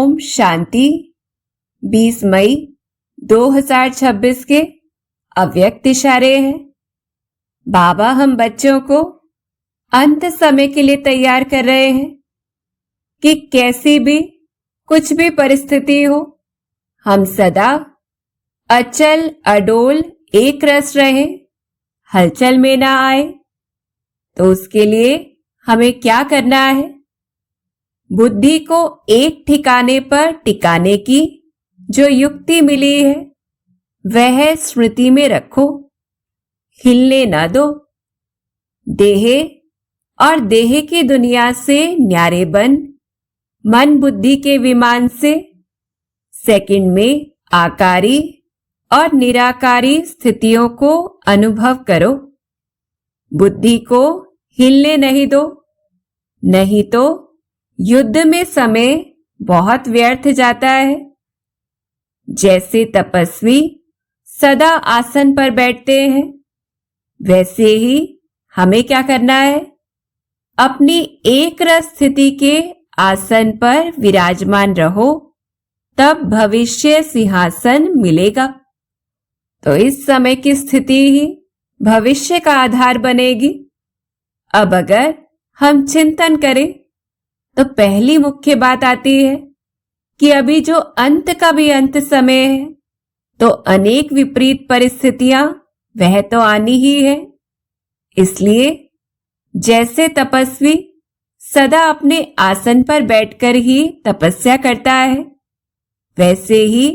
ओम शांति। 20 मई 2026 के अव्यक्त इशारे हैं। बाबा हम बच्चों को अंत समय के लिए तैयार कर रहे हैं कि कैसी भी कुछ भी परिस्थिति हो, हम सदा अचल अडोल एक रस रहे, हलचल में ना आए। तो उसके लिए हमें क्या करना है? बुद्धि को एक ठिकाने पर टिकाने की जो युक्ति मिली है वह स्मृति में रखो, हिलने न दो। देह और देह की दुनिया से न्यारे बन मन बुद्धि के विमान से सेकंड में आकारी और निराकारी स्थितियों को अनुभव करो। बुद्धि को हिलने नहीं दो, नहीं तो युद्ध में समय बहुत व्यर्थ जाता है। जैसे तपस्वी सदा आसन पर बैठते हैं, वैसे ही हमें क्या करना है? अपनी एक रस स्थिति के आसन पर विराजमान रहो, तब भविष्य सिंहासन मिलेगा। तो इस समय की स्थिति ही भविष्य का आधार बनेगी। अब अगर हम चिंतन करें तो पहली मुख्य बात आती है कि अभी जो अंत का भी अंत समय है, तो अनेक विपरीत परिस्थितियां वह तो आनी ही है। इसलिए जैसे तपस्वी सदा अपने आसन पर बैठकर ही तपस्या करता है, वैसे ही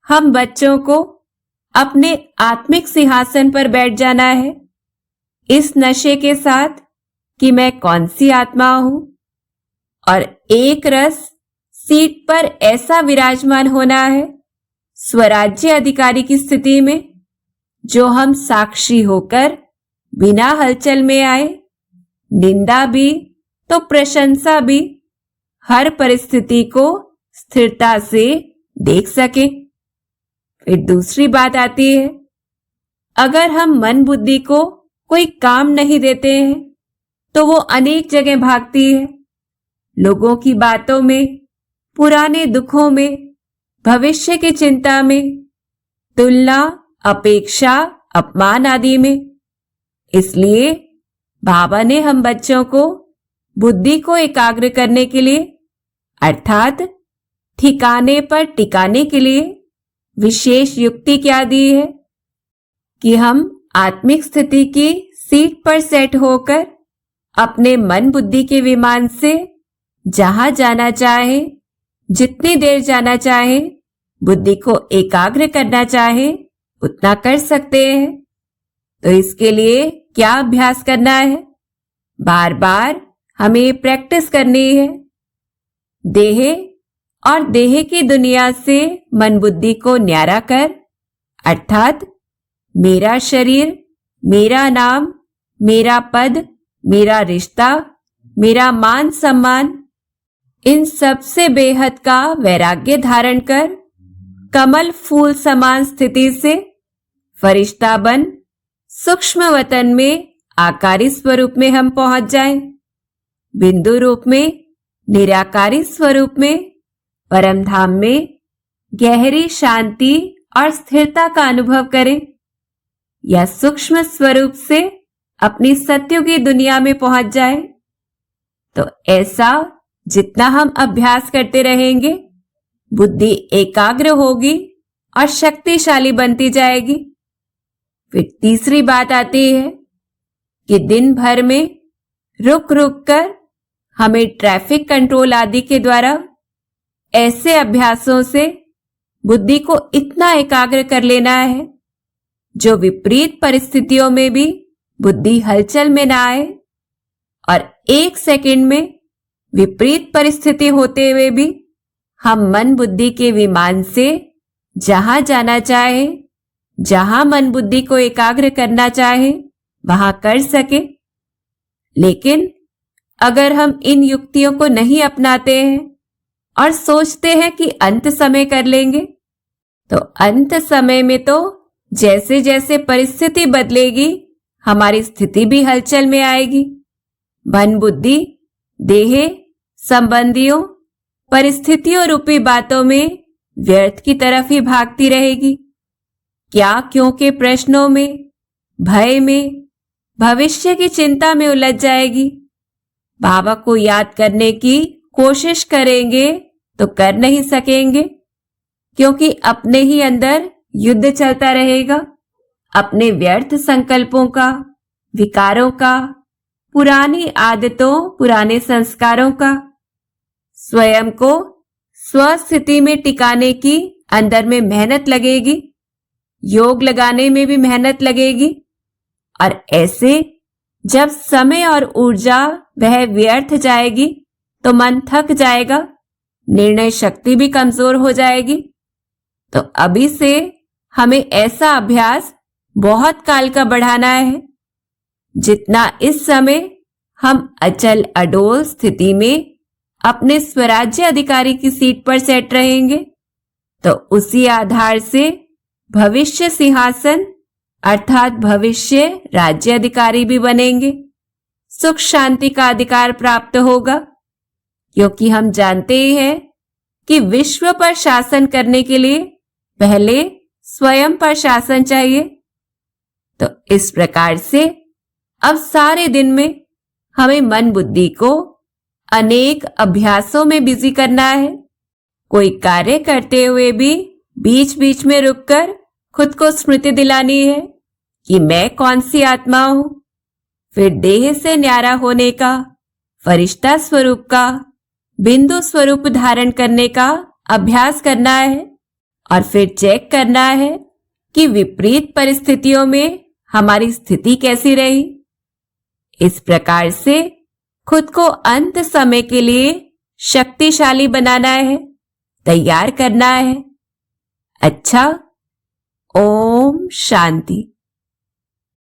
हम बच्चों को अपने आत्मिक सिंहासन पर बैठ जाना है, इस नशे के साथ कि मैं कौन सी आत्मा हूं, और एक रस सीट पर ऐसा विराजमान होना है स्वराज्य अधिकारी की स्थिति में, जो हम साक्षी होकर बिना हलचल में आए, निंदा भी तो प्रशंसा भी, हर परिस्थिति को स्थिरता से देख सके। फिर दूसरी बात आती है, अगर हम मन बुद्धि को कोई काम नहीं देते हैं तो वो अनेक जगह भागती है, लोगों की बातों में, पुराने दुखों में, भविष्य की चिंता में, तुलना, अपेक्षा, अपमान आदि में। इसलिए बाबा ने हम बच्चों को बुद्धि को एकाग्र करने के लिए अर्थात ठिकाने पर टिकाने के लिए विशेष युक्ति क्या दी है कि हम आत्मिक स्थिति की सीट पर सेट होकर अपने मन बुद्धि के विमान से जहां जाना चाहे, जितनी देर जाना चाहे, बुद्धि को एकाग्र करना चाहे, उतना कर सकते हैं। तो इसके लिए क्या अभ्यास करना है? बार बार हमें प्रैक्टिस करनी है। देह और देह की दुनिया से मन बुद्धि को न्यारा कर, अर्थात मेरा शरीर, मेरा नाम, मेरा पद, मेरा रिश्ता, मेरा मान सम्मान, इन सब से बेहद का वैराग्य धारण कर कमल फूल समान स्थिति से फरिश्ता बन सूक्ष्म वतन में आकारी स्वरूप में हम पहुंच जाएं। बिंदु रूप में, निराकारी स्वरूप में, परम धाम में गहरी शांति और स्थिरता का अनुभव करें, या सूक्ष्म स्वरूप से अपनी सत्यों की दुनिया में पहुंच जाए। तो ऐसा जितना हम अभ्यास करते रहेंगे, बुद्धि एकाग्र होगी और शक्तिशाली बनती जाएगी। फिर तीसरी बात आती है कि दिन भर में रुक रुक कर हमें ट्रैफिक कंट्रोल आदि के द्वारा ऐसे अभ्यासों से बुद्धि को इतना एकाग्र कर लेना है जो विपरीत परिस्थितियों में भी बुद्धि हलचल में ना आए, और एक सेकंड में विपरीत परिस्थिति होते हुए भी हम मन बुद्धि के विमान से जहां जाना चाहे, जहां मन बुद्धि को एकाग्र करना चाहे, वहां कर सके। लेकिन अगर हम इन युक्तियों को नहीं अपनाते हैं और सोचते हैं कि अंत समय कर लेंगे, तो अंत समय में तो जैसे जैसे परिस्थिति बदलेगी, हमारी स्थिति भी हलचल में आएगी। मन बुद्धि, देह, संबंधियों, परिस्थितियों रूपी बातों में व्यर्थ की तरफ ही भागती रहेगी। क्या क्यों के प्रश्नों में, भय में, भविष्य की चिंता में उलझ जाएगी। बाबा को याद करने की कोशिश करेंगे तो कर नहीं सकेंगे, क्योंकि अपने ही अंदर युद्ध चलता रहेगा, अपने व्यर्थ संकल्पों का, विकारों का, पुरानी आदतों, पुराने संस्कारों का। स्वयं को स्वस्थिति में टिकाने की अंदर में मेहनत लगेगी, योग लगाने में भी मेहनत लगेगी। और ऐसे जब समय और ऊर्जा वह व्यर्थ जाएगी तो मन थक जाएगा, निर्णय शक्ति भी कमजोर हो जाएगी। तो अभी से हमें ऐसा अभ्यास बहुत काल का बढ़ाना है। जितना इस समय हम अचल अडोल स्थिति में अपने स्वराज्य अधिकारी की सीट पर सेट रहेंगे, तो उसी आधार से भविष्य सिंहासन अर्थात भविष्य राज्य अधिकारी भी बनेंगे, सुख शांति का अधिकार प्राप्त होगा। क्योंकि हम जानते ही हैं कि विश्व पर शासन करने के लिए पहले स्वयं पर शासन चाहिए। तो इस प्रकार से अब सारे दिन में हमें मन बुद्धि को अनेक अभ्यासों में बिजी करना है। कोई कार्य करते हुए भी बीच बीच में रुककर खुद को स्मृति दिलानी है कि मैं कौन सी आत्मा हूं। फिर देह से न्यारा होने का, फरिश्ता स्वरूप का, बिंदु स्वरूप धारण करने का अभ्यास करना है। और फिर चेक करना है कि विपरीत परिस्थितियों में हमारी स्थिति कैसी रही। इस प्रकार से खुद को अंत समय के लिए शक्तिशाली बनाना है, तैयार करना है। अच्छा, ओम शांति।